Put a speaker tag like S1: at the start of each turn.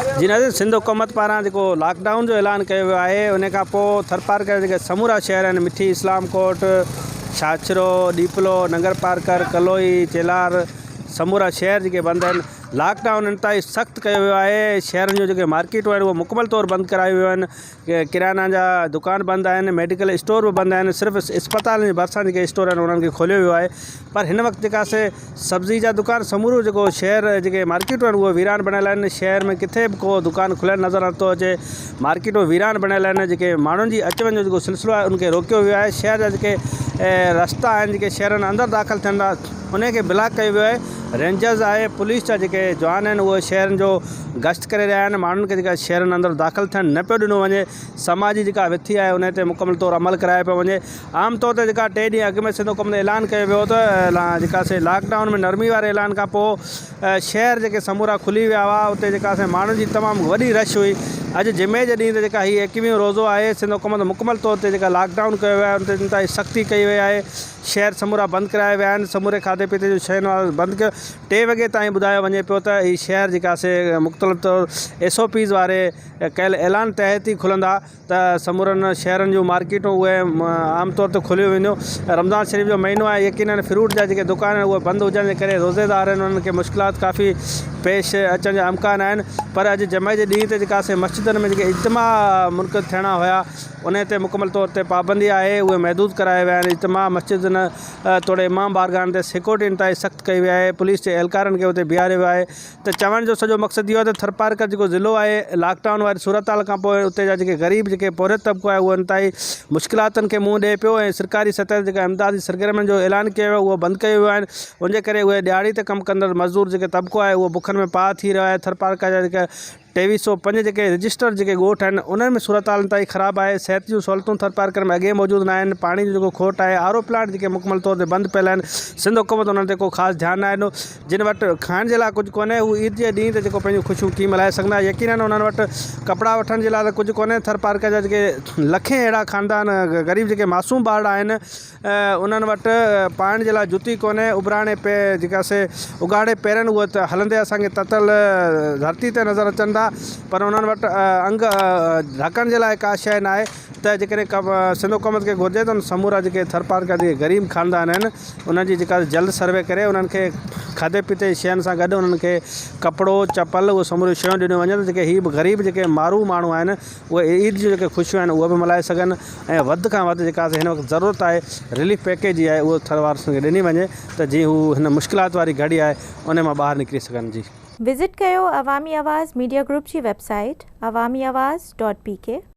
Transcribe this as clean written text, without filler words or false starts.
S1: जी नाज़रीन, सिंध हुकूमत पारां जेको लॉकडाउन जो ऐलान कयो वियो आहे, उन खां पोइ थरपारकर जेके समूरा शहर आहिनि, मिठी, इस्लामकोट, छाछरो, डीपलो, नंगर पारकर, कलोई, चेलार, समूरा शहर जेके बंदि आहिनि। लॉकडाउन इंतहाई सख़्तु कयो वियो आहे। शहरनि जूं जेके मार्केटूं आहिनि उहे मुकमल तौरु बंदि करायूं वियूं आहिनि। किराना जा दुकान बंदि आहिनि, मेडिकल स्टोर बि बंदि आहिनि। सिर्फ़ु इस्पतालनि जे भरिसां जेके स्टोर आहिनि उन्हनि खे खोलियो वियो आहे। पर हिन वक़्तु जेका से सब्ज़ी जा दुकान समूरो जेको शहर जेके मार्केटूं आहिनि उहे वीरान बणियल आहिनि। शहर में किथे बि को दुकान खुलियल नज़र नथो अचे। मार्केटूं वीरान बणियल आहिनि। जेके माण्हुनि जी अच वञ जो जेको सिलसिलो आहे उनखे रोकियो वियो आहे। शहर जा जेके रस्ता आहिनि जेके शहरनि अंदरि दाख़िल थियनि था उनखे ब्लॉक कयो वियो आहे। रेंजर्स आहे, पुलिस जा जेके जवान आहिनि उहे शहरनि जो गश्त करे रहिया आहिनि। माण्हुनि खे जेका शहरनि अंदरि दाख़िल थियणु न पियो ॾिनो वञे। समाजी जेका विथी आहे उन ते मुकमल तौरु अमल करायो पियो वञे। आम तौर ते जेका 3 ॾींहं अॻु में सिंध हुकूमत ऐलान कयो वियो त जेका से लॉकडाउन में नरमी वारे ऐलान खां पोइ शहर जेके समूरा खुली विया हुआ। उते जेका से माण्हुनि जी तमामु वॾी रश हुई। अॼु जुमे जे ॾींहुं ते जेका हीअ 21 रोज़ो आहे, सिंध हुकूमत मुकमल तौर ते जेका लॉकडाउन कयो वियो आहे उन ते इंतहाई सख़्ती कई वई आहे। शहर समूरा बंदि कराया विया आहिनि। समूरे खाधे पीते जूं शयुनि वारा बंदि कयो। 3 वॻे ताईं ॿुधायो वञे पियो त हीअ शहर जेका से मुख़्तलिफ़ तौरु SOPs वारे कयल ऐलान तहत ई खुलंदा। त समूरनि शहरनि जूं मार्केटूं उहे आम तौर ते खुलियूं वेंदियूं। रमज़ान शरीफ़ जो महीनो आहे, यकीनन फ्रूट जा जेके दुकान आहिनि उहे बंदि हुजण जे करे रोज़ेदार आहिनि उन्हनि खे मुश्किलात काफ़ी पेश अचण जा इम्कान आहिनि। पर अॼु जुमे जे ॾींहं ते जेका से मस्जिदनि में जेके इज्तिमा मुनक़िद थियणा हुया उन ते मुकमल तौर ते पाबंदी आहे, उहे महदूद कराया विया आहिनि। इज्तिमा मस्जिद न तोड़े इमाम बारगाहनि ते सिक्योरिटी इंतहाई सख़्तु कई वई आहे। पुलिस जे एहलकारनि खे उते बीहारियो वियो आहे। त चवण जो सॼो मक़सदु इहो आहे त थरपारकर जेको ज़िलो आहे लॉकडाउन वारी सूरत हाल खां पोइ उते जा जेके ग़रीब जेके पोरे तबिको आहे उहो इंतहाई मुश्किलातुनि खे मुंहुं ॾिए पियो ऐं सरकारी सतह ते जेका इमदादी सरगर्मियुनि जो ऐलान कयो वियो उहो बंदि कयो वियो आहिनि। उनजे करे उहे ॾियारी ते कमु कंदड़ मज़दूर जेके तबिको आहे उहो बुखनि में पार थी रहियो आहे। थरपारकर जा जेके 2305 जेके रजिस्टर जेके ॻोठ आहिनि उन्हनि में सूरत हाल इंतहाई ख़राबु आहे। सिहत जूं सहूलियतूं थरपारकर में अॻे मौजूदु न आहिनि। पाणी जो जेको खोट आहे, RO प्लांट जेके मुकमल तौर ते बंदि पियल आहिनि। सिंध हुकूमत उन्हनि ते को ख़ासि ध्यानु न ॾिनो। जिन वटि खाइण जे लाइ कुझु कोन्हे हू ईद जे ॾींहं ते जेको पंहिंजूं ख़ुशियूं कीअं मल्हाए सघंदा। यकीनन उन्हनि वटि कपिड़ा वठण जे लाइ त कुझु कोन्हे। थरपारकर जा जेके लखे अहिड़ा ख़ानदान ग़रीब जेके मासूम ॿार आहिनि उन्हनि वटि पाइण जे लाइ जुती कोन्हे। उबराणे जेका से उघाड़े पेरनि उहे त हलंदे असांखे ततल धरती ते नज़र अचनि था। पर उन्हनि वटि अंग ढकण जे लाइ का शइ न आहे। त जेकॾहिं सिंध हुकूमत खे घुरिजे त समूरा जेके थरपारकर जेके ग़रीब ख़ानदान आहिनि उन्हनि जी जेका जल्द सर्वे करे उन्हनि खे खाधे पीते जी शयुनि सां गॾु उन्हनि खे कपिड़ो चपल उहे समूरियूं शयूं ॾिनियूं वञनि जेके हीअ बि ग़रीब जेके मारू माण्हू आहिनि उहे ईद जूं जेके ख़ुशियूं आहिनि उहे बि मल्हाए सघनि। ऐं वधि खां वधि जेका हिन वक़्तु ज़रूरत आहे रिलीफ पैकेज जी आहे उहो थरवारनि खे ॾिनी वञे त जीअं हू हिन मुश्किलात वारी घड़ी आहे उन मां ॿाहिरि निकिरी सघनि। जी
S2: विज़िट कयो अवामी आवाज़ मीडिया ग्रुप जी वेबसाइट awamiawaz.pk।